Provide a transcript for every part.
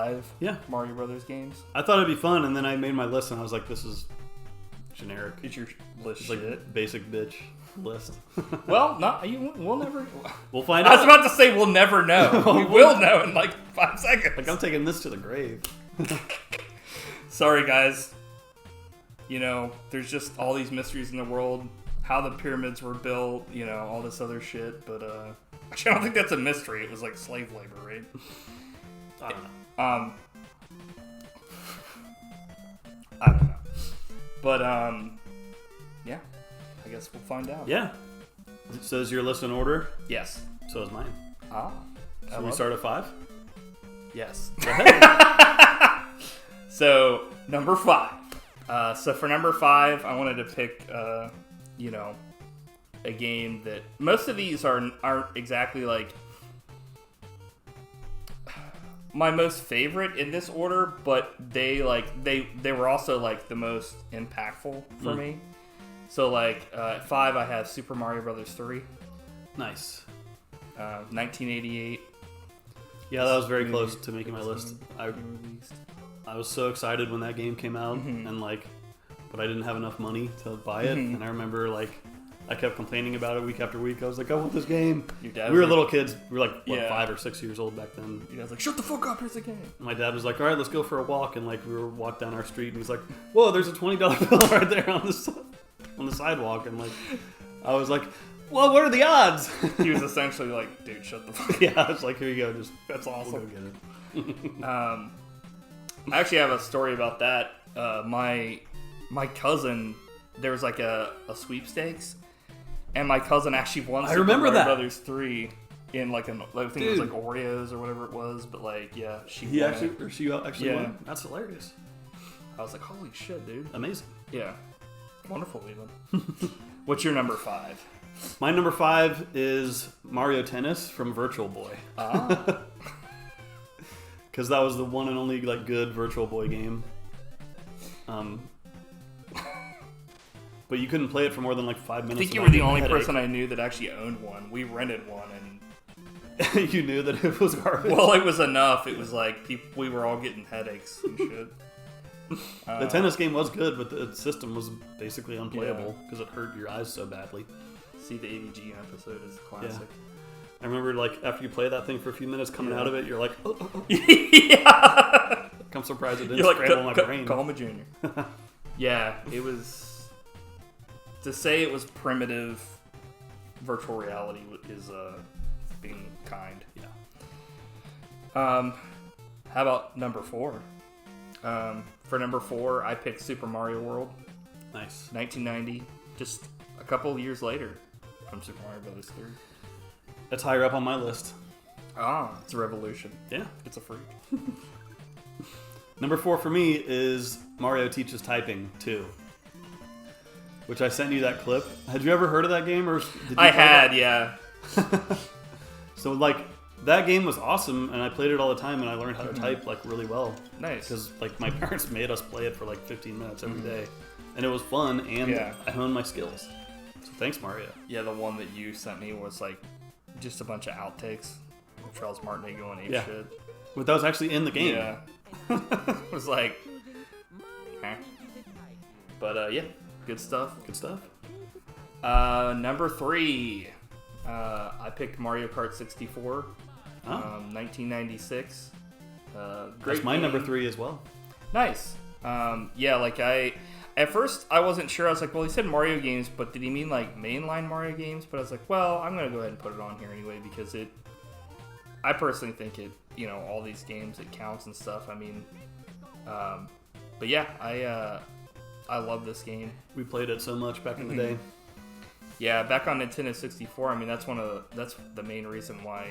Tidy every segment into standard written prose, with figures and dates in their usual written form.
5 Mario Brothers games. I thought it'd be fun, and then I made my list, and I was like, this is generic. It's your list It's shit. like basic bitch list. Well, we'll never... We'll find out. I was about to say we'll never know. We will know in like 5 seconds. Like, I'm taking this to the grave. Sorry, guys. You know, there's just all these mysteries in the world. How the pyramids were built, you know, all this other shit. But, actually, I don't think that's a mystery. It was like slave labor, right? I don't know. I don't know. But, yeah. I guess we'll find out. Yeah. So is your list in order? Yes. So is mine. So we start at 5? Yes. Go ahead. So, number 5. So for number 5, I wanted to pick, you know, a game that most of these aren't exactly like my most favorite in this order, but they were also like the most impactful for me. So like at 5, I have Super Mario Brothers 3. Nice. 1988. Yeah, that was very close to making my list. I was so excited when that game came out, and but I didn't have enough money to buy it. And I remember I kept complaining about it week after week. I was like, I want this game. Your dad we were little kids. We were like 5 or 6 years old back then. Your dad's like, shut the fuck up, here's the game. And my dad was like, all right, let's go for a walk. And we were walk down our street, and he's like, whoa, there's a $20 bill right there on the sidewalk. And I was like, well, what are the odds? He was essentially like, dude, shut the fuck up. Yeah, I was like, here you go. That's awesome. We'll go get it. I actually have a story about that. My cousin, there was like a sweepstakes, and my cousin actually won Super Mario Brothers 3 in I think it was like Oreos or whatever it was, but she won. That's hilarious. I was like, holy shit, dude. Amazing. Yeah. Wonderful, Leland. What's your number 5? My number 5 is Mario Tennis from Virtual Boy. Because that was the one and only good Virtual Boy game. But you couldn't play it for more than 5 minutes. I think you were the only person I knew that actually owned one. We rented one, and you knew that it was garbage. Well, it was enough. It was we were all getting headaches and shit. The tennis game was good, but the system was basically unplayable because it hurt your eyes so badly. See, the AVG episode is classic. Yeah. I remember after you play that thing for a few minutes, coming out of it, you're like, oh. Yeah. I'm surprised it didn't scramble my brain. Call me Junior. Yeah, it was. To say it was primitive virtual reality is being kind. Yeah. How about number 4? For number 4, I picked Super Mario World. Nice. 1990, just a couple of years later from Super Mario Brothers 3. That's higher up on my list. It's a revolution. Yeah. It's a freak. Number 4 for me is Mario Teaches Typing 2. Which I sent you that clip. Had you ever heard of that game? Or did you I had, yeah. So, that game was awesome, and I played it all the time, and I learned how to type, really well. Nice. Because, my parents made us play it for, 15 minutes every day. And it was fun, and I honed my skills. So, thanks, Mario. Yeah, the one that you sent me was, just a bunch of outtakes of Charles Martinet going ape shit. But that was actually in the game. Yeah. It was like... Eh. But, yeah. Good stuff. Good stuff. Number 3. I picked Mario Kart 64. 1996. Great. That's my number 3 as well. Nice. At first I wasn't sure. I was like, well, he said Mario games, but did he mean mainline Mario games? But I was like, well, I'm gonna go ahead and put it on here anyway because I personally think all these games, it counts and stuff. I mean, but yeah, I love this game. We played it so much back in the day. Yeah, back on Nintendo 64. I mean, that's the main reason why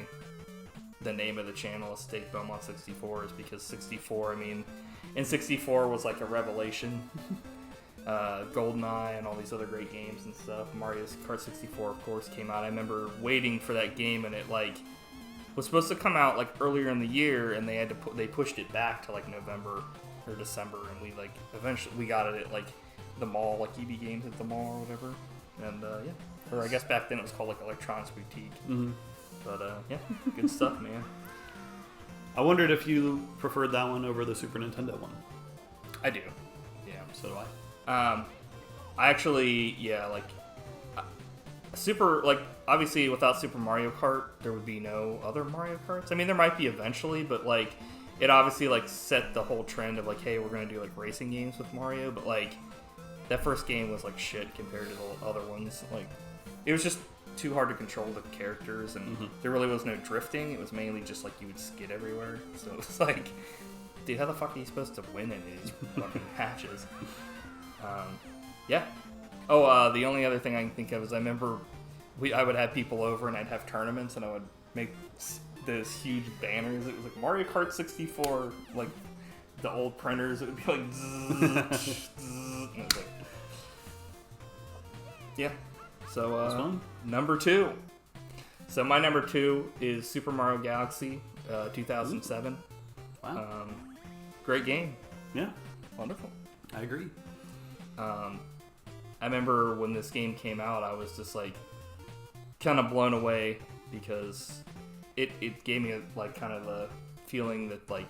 the name of the channel is State Belmont 64 is because 64. I mean, in 64 was a revelation. GoldenEye and all these other great games and stuff. Mario Kart 64, of course, came out. I remember waiting for that game, and it was supposed to come out earlier in the year, and they pushed it back to November or December, and we eventually we got it at the mall, EB Games at the mall or whatever, and or I guess back then it was called Electronics Boutique. But yeah, good stuff, man. I wondered if you preferred that one over the Super Nintendo one. I do. Yeah. So do I. I actually, yeah, like Super, like obviously without Super Mario Kart, there would be no other Mario Karts. I mean, there might be eventually, but like it obviously like set the whole trend of like, hey, we're gonna do like racing games with Mario, but like that first game was like shit compared to the other ones. Like it was just too hard to control the characters, and there really was no drifting. It was mainly just like you would skid everywhere. So it was like, dude, how the fuck are you supposed to win in these fucking matches? Yeah. Oh, the only other thing I can think of is I remember I would have people over and I'd have tournaments and I would make those huge banners. It was like Mario Kart 64, like the old printers. It would be like, zzz, zzz, and it was like, yeah. So number 2. So my number 2 is Super Mario Galaxy 2007. Wow. Great game. Yeah. Wonderful. I agree. I remember when this game came out, I was just like kind of blown away because it gave me like kind of a feeling that like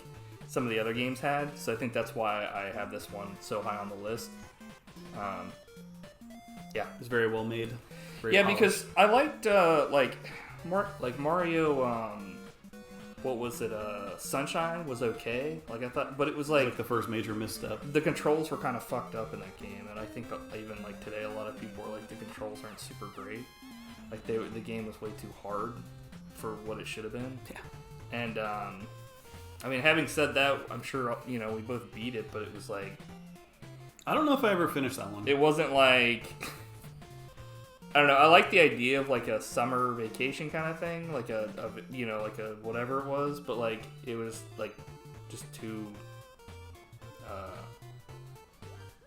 some of the other games had. So I think that's why I have this one so high on the list. Yeah, it's very well made. Very polished. Because I liked like Mario. What was it? Sunshine was okay. Like I thought, but it was like the first major misstep. The controls were kind of fucked up in that game, and I think even like today, a lot of people are like the controls aren't super great. Like the game was way too hard for what it should have been. Yeah. And I mean, having said that, I'm sure we both beat it, but it was like I don't know if I ever finished that one. It wasn't like I don't know. I like the idea of like a summer vacation kind of thing, like a like a whatever it was, but like it was like just too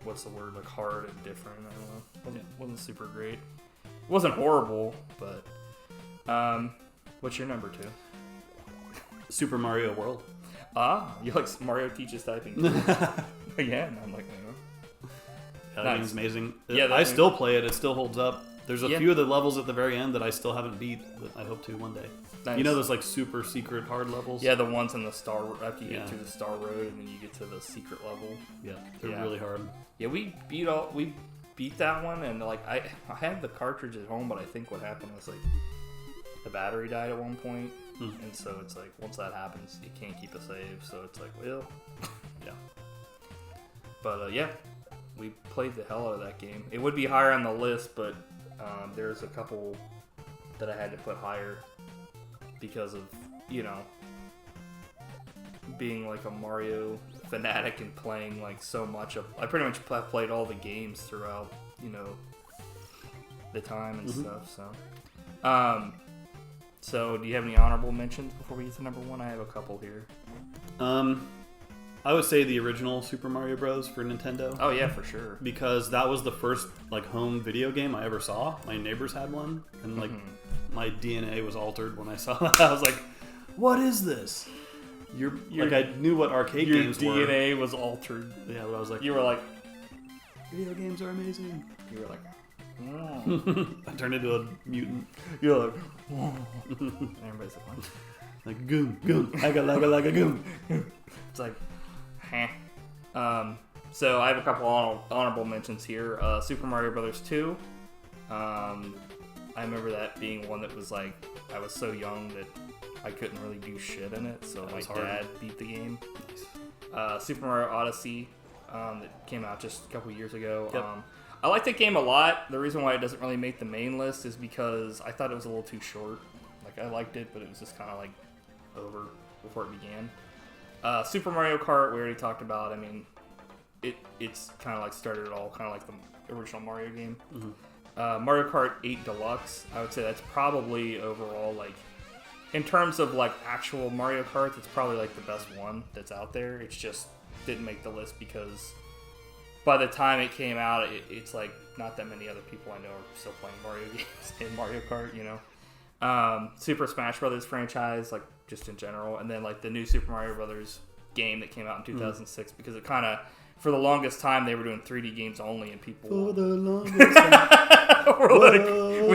what's the word, like hard and different. I don't know. Wasn't super great. It wasn't horrible, but what's your number 2? Super Mario World. You like Mario teaches typing. Again, I'm like, that game's amazing. Yeah, I still play it. It still holds up. There's a few of the levels at the very end that I still haven't beat, that I hope to one day. Nice. You know those like super secret hard levels? Yeah, the ones in the star, after you get through the Star Road and then you get to the secret level. Yeah, they're really hard. Yeah, we beat that one, and like I had the cartridge at home, but I think what happened was like the battery died at one point, and so it's like once that happens, you can't keep a save. So it's like, well, yeah. But yeah, we played the hell out of that game. It would be higher on the list, but there's a couple that I had to put higher because of being like a Mario fanatic and playing like so much of. I pretty much played all the games throughout the time and stuff. So do you have any honorable mentions before we get to number 1? I have a couple here. I would say the original Super Mario Bros. For Nintendo. Oh yeah, for sure. Because that was the first like home video game I ever saw. My neighbors had one, and like my DNA was altered when I saw that. I was like, "What is this?" Like I knew what arcade games were. Your DNA was altered. Yeah, but I was like, you were like, video games are amazing. You were like, I turned into a mutant. You're like, everybody's like goom, like a goom. It's like, so I have a couple honorable mentions here. Super Mario Brothers 2. I remember that being one that was like, I was so young that I couldn't really do shit in it, so my dad beat the game. Nice. Super Mario Odyssey, that came out just a couple years ago. Yep. I like that game a lot. The reason why it doesn't really make the main list is because I thought it was a little too short. Like, I liked it, but it was just kind of like over before it began. Super Mario Kart, we already talked about. I mean, it's kind of like started it all, kind of like the original Mario game. Mario Kart 8 Deluxe, I would say that's probably overall, like, in terms of like actual Mario Kart, it's probably like the best one that's out there. It's just didn't make the list because by the time it came out, it's like not that many other people I know are still playing Mario games in Mario Kart, Super Smash Brothers franchise, like just in general, and then like the new Super Mario Brothers game that came out in 2006, because it kind of, for the longest time, they were doing 3D games only, and people for the longest time were like,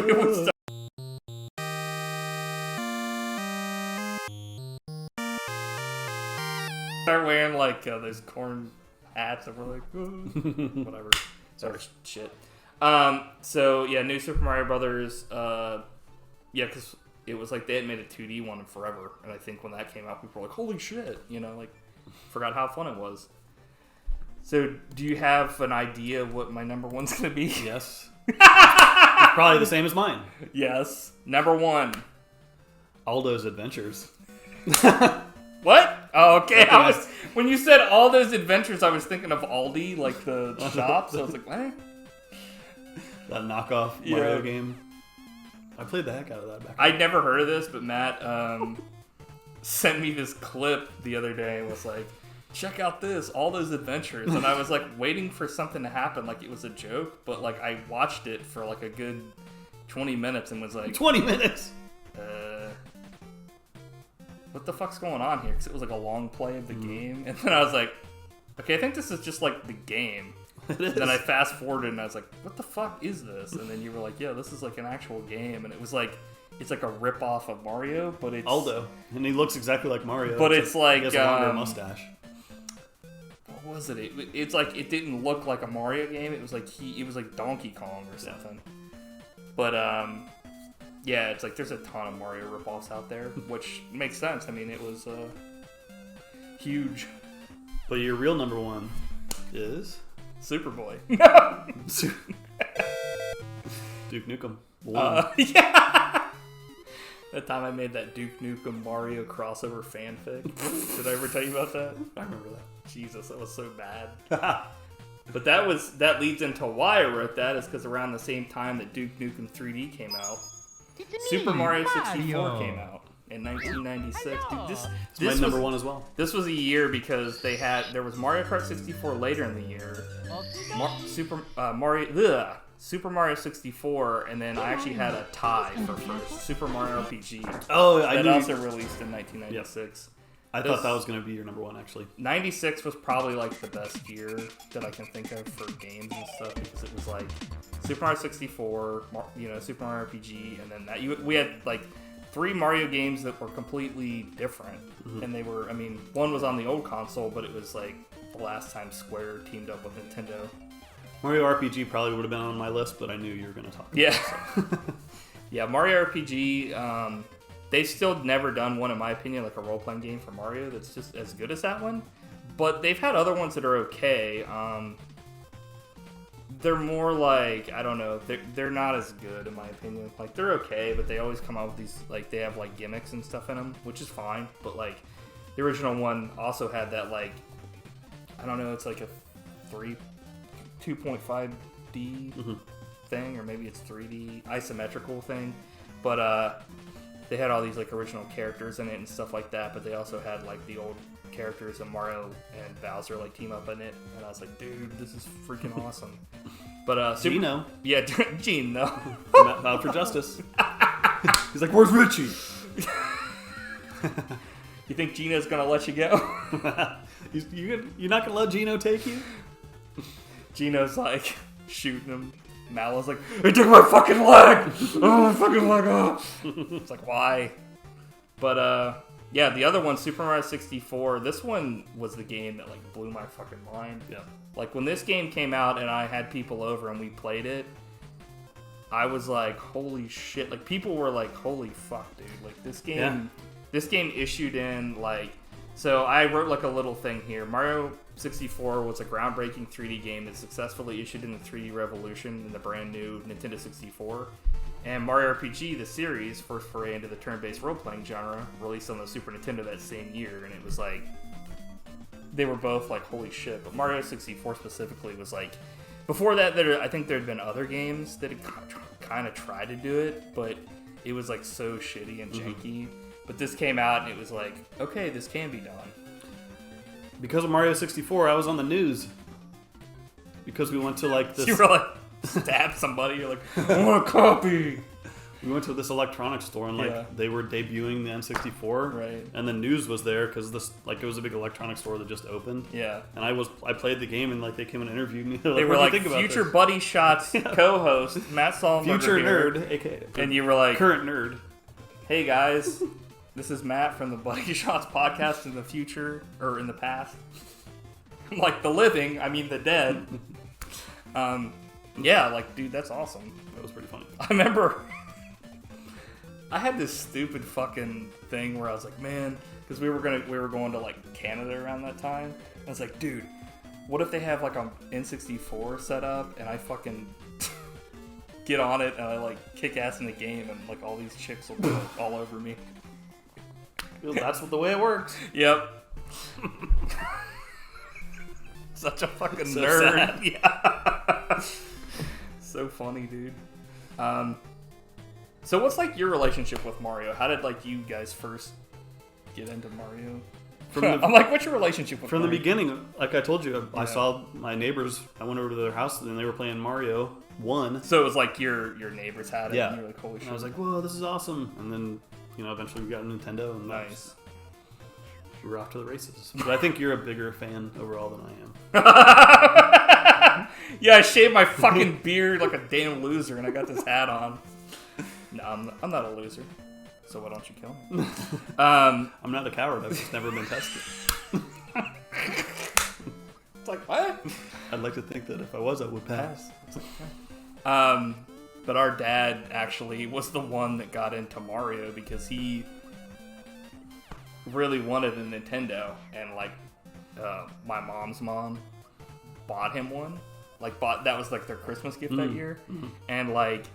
we would start. wearing like those corn hats, and we're like, whatever. Sorry, shit. So yeah, New Super Mario Brothers. Yeah, because it was like they hadn't made a 2D one in forever, and I think when that came out, people were like, "Holy shit!" You know, like forgot how fun it was. So, do you have an idea of what my number one's gonna be? Yes. It's probably the same as mine. Yes. Number one. Aldo's Adventures. What? Oh, okay. When you said all those adventures, I was thinking of Aldi, like the shop. So I was like, what? That knockoff Mario game. I played the heck out of that back then. I'd never heard of this, but Matt sent me this clip the other day and was like, check out this, all those adventures. And I was like waiting for something to happen like it was a joke, but like I watched it for like a good 20 minutes and was like... 20 minutes? What the fuck's going on here? Because it was like a long play of the game. And then I was like, okay, I think this is just like the game. It is. And then I fast forwarded and I was like, what the fuck is this? And then you were like, yeah, this is like an actual game. And it was like, it's like a rip-off of Mario, but it's... Aldo. And he looks exactly like Mario. But it's like... He has a longer mustache. What was it? It's like, it didn't look like a Mario game. It was like it was like Donkey Kong or something. Yeah. But, yeah, it's like there's a ton of Mario ripoffs out there, which makes sense. I mean, it was huge. But your real number one is... Superboy. Duke Nukem. Yeah. That time I made that Duke Nukem Mario crossover fanfic. Did I ever tell you about that? I remember that. Jesus, that was so bad. But that leads into why I wrote that, is because around the same time that Duke Nukem 3D came out, Super Mario 64 came out in 1996. Dude, this my was number one as well. This was a year because there was Mario Kart 64 later in the year, Super Mario 64, and then I actually had a tie for first, Super Mario RPG. Oh, that also released in 1996. I thought that was going to be your number one, actually. 96 was probably like the best year that I can think of for games and stuff, because it was like Super Mario 64, Super Mario RPG, and then we had like 3 Mario games that were completely different. Mm-hmm. And they were, I mean, one was on the old console, but it was like the last time Square teamed up with Nintendo. Mario RPG probably would have been on my list, but I knew you were going to talk about it. So. Yeah, Mario RPG, they've still never done one, in my opinion, like a role-playing game for Mario that's just as good as that one. But they've had other ones that are okay. They're more like, I don't know, they're not as good, in my opinion. Like, they're okay, but they always come out with these, like, they have, like, gimmicks and stuff in them, which is fine. But, like, the original one also had that, like, I don't know, it's like a 2.5D thing, or maybe it's 3D, isometrical thing. But, they had all these like original characters in it and stuff like that, but they also had like the old characters of Mario and Bowser like team up in it, and I was like, dude, this is freaking awesome. But Gino, yeah, Gino, out for justice. He's like, where's Richie? You think Gino's gonna let you go? You're not gonna let Gino take you? Gino's like shooting him. Mallow's like, he took my fucking leg! Oh, my fucking leg off! It's like, why? But, yeah, the other one, Super Mario 64, this one was the game that, like, blew my fucking mind. Yeah. Like, when this game came out and I had people over and we played it, I was like, holy shit. Like, people were like, holy fuck, dude. Like, this game issued in, like... So I wrote like a little thing here. Mario 64 was a groundbreaking 3D game that successfully issued in the 3D revolution in the brand new Nintendo 64. And Mario RPG, the series, first foray into the turn-based role-playing genre, released on the Super Nintendo that same year. And it was like, they were both like, holy shit. But Mario 64 specifically was like, before that, I think there had been other games that had kind of tried to do it, but it was like so shitty and janky. But this came out and it was like, okay, this can be done. Because of Mario 64, I was on the news. Because we went to like this... You were like, stab somebody, you're like, I want a copy! We went to this electronics store and like they were debuting the N64. Right. And the news was there because this it was a big electronics store that just opened. Yeah. And I played the game and like they came and interviewed me. They were like future Buddy Shots co-host Matt Sollenberger future here. nerd, aka and you were like current nerd. Hey guys, This is Matt from the Buddy Shotz podcast in the future, or in the past. Like the living, I mean the dead. Yeah, like, dude, that's awesome. That was pretty funny. I remember I had this stupid fucking thing where I was like, man, because we were going to like Canada around that time. I was like, dude, what if they have like an N64 set up and I fucking get on it and I like kick ass in the game and like all these chicks will be like, all over me. Well, that's the way it works. Yep. Such a fucking So nerd. sad. Yeah. So funny, dude. So what's like your relationship with Mario? How did like you guys first get into Mario? I'm like, what's your relationship with From Mario? the beginning, like I told you, I Yeah. saw my neighbors. I went over to their house and they were playing Mario 1. So it was like your neighbors had it. Yeah. And you were like, holy shit. And I was like, whoa, this is awesome. And then, eventually we got a Nintendo and nice. we were off to the races. But I think you're a bigger fan overall than I am. Yeah, I shaved my fucking beard like a damn loser, and I got this hat on. No, I'm not a loser. So why don't you kill me? I'm not a coward. I've just never been tested. It's like, what? I'd like to think that if I was, I would pass. But our dad actually was the one that got into Mario because he really wanted a Nintendo, and like my mom's mom bought him one. That was like their Christmas gift that year, and like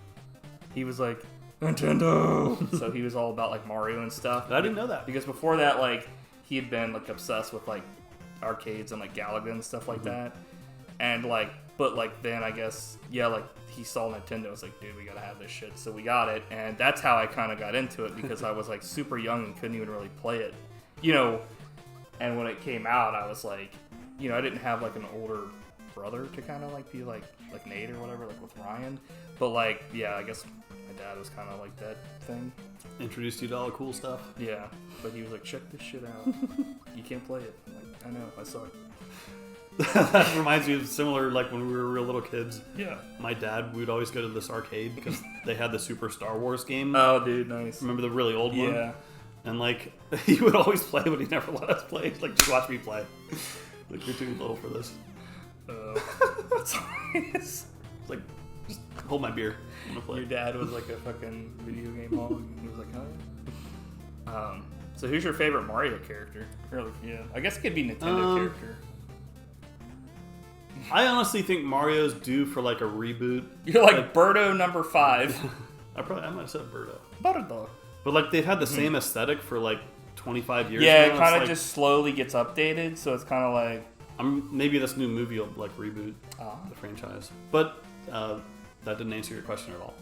he was like, Nintendo. So he was all about like Mario and stuff. I didn't know that. Because before that, like, he had been like obsessed with like arcades and like Galaga and stuff like that. And like, but like then I guess, yeah, like he saw Nintendo. I was like, dude, we gotta have this shit. So we got it, and that's how I kind of got into it because I was like super young and couldn't even really play it, And when it came out, I was like, I didn't have like an older brother to kind of like be like Nate or whatever, like with Ryan. But like, yeah, I guess my dad was kind of like that thing. Introduced you to all the cool stuff. Yeah, but he was like, check this shit out. You can't play it. I'm like, I know, I saw it. That reminds me of similar, like when we were real little kids. Yeah. My dad, we would always go to this arcade because they had the Super Star Wars game. Oh, dude, nice. Remember the really old one? Yeah. And like, he would always play, but he never let us play. He's like, just watch me play. Like, you're too little for this. That's hilarious. It's like, just hold my beer. I'm gonna play. Your dad was like a fucking video game hog, and he was like, oh yeah. So who's your favorite Mario character? Or, yeah, I guess it could be Nintendo character. I honestly think Mario's due for like a reboot. You're like Birdo number 5. I might have said Birdo. Birdo. But like they've had the same aesthetic for like 25 years. Yeah, now. it kind of like, just slowly gets updated, so it's kind of like. Maybe this new movie will like reboot the franchise. But that didn't answer your question at all.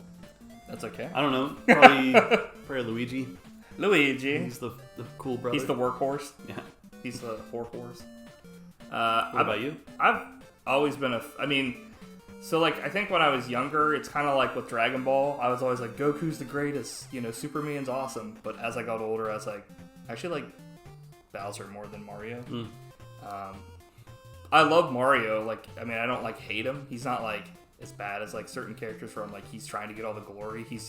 That's okay. I don't know. Probably Luigi. Luigi. He's the cool brother. He's the workhorse. Yeah. He's the horse. What about you? I've always been so like I think when I was younger, it's kind of like with Dragon Ball. I was always like, Goku's the greatest. Superman's awesome. But as I got older, I was like, I actually like Bowser more than Mario. I love Mario. Like, I mean, I don't like hate him. He's not like as bad as like certain characters from like he's trying to get all the glory. He's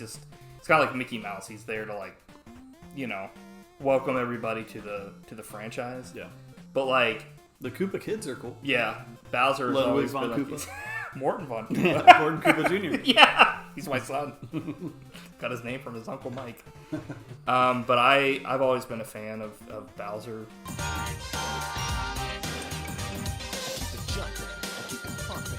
kind of like Mickey Mouse. He's there to like, welcome everybody to the franchise. Yeah. But like The Koopa kids are cool. yeah, Bowser's Ludwig always von been Koopa. like, Morton von Koopa. Yeah, Gordon Koopa Jr. Yeah, he's my son. Got his name from his Uncle Mike. But I've always been a fan of Bowser. Keep it jumping, I keep it pumping.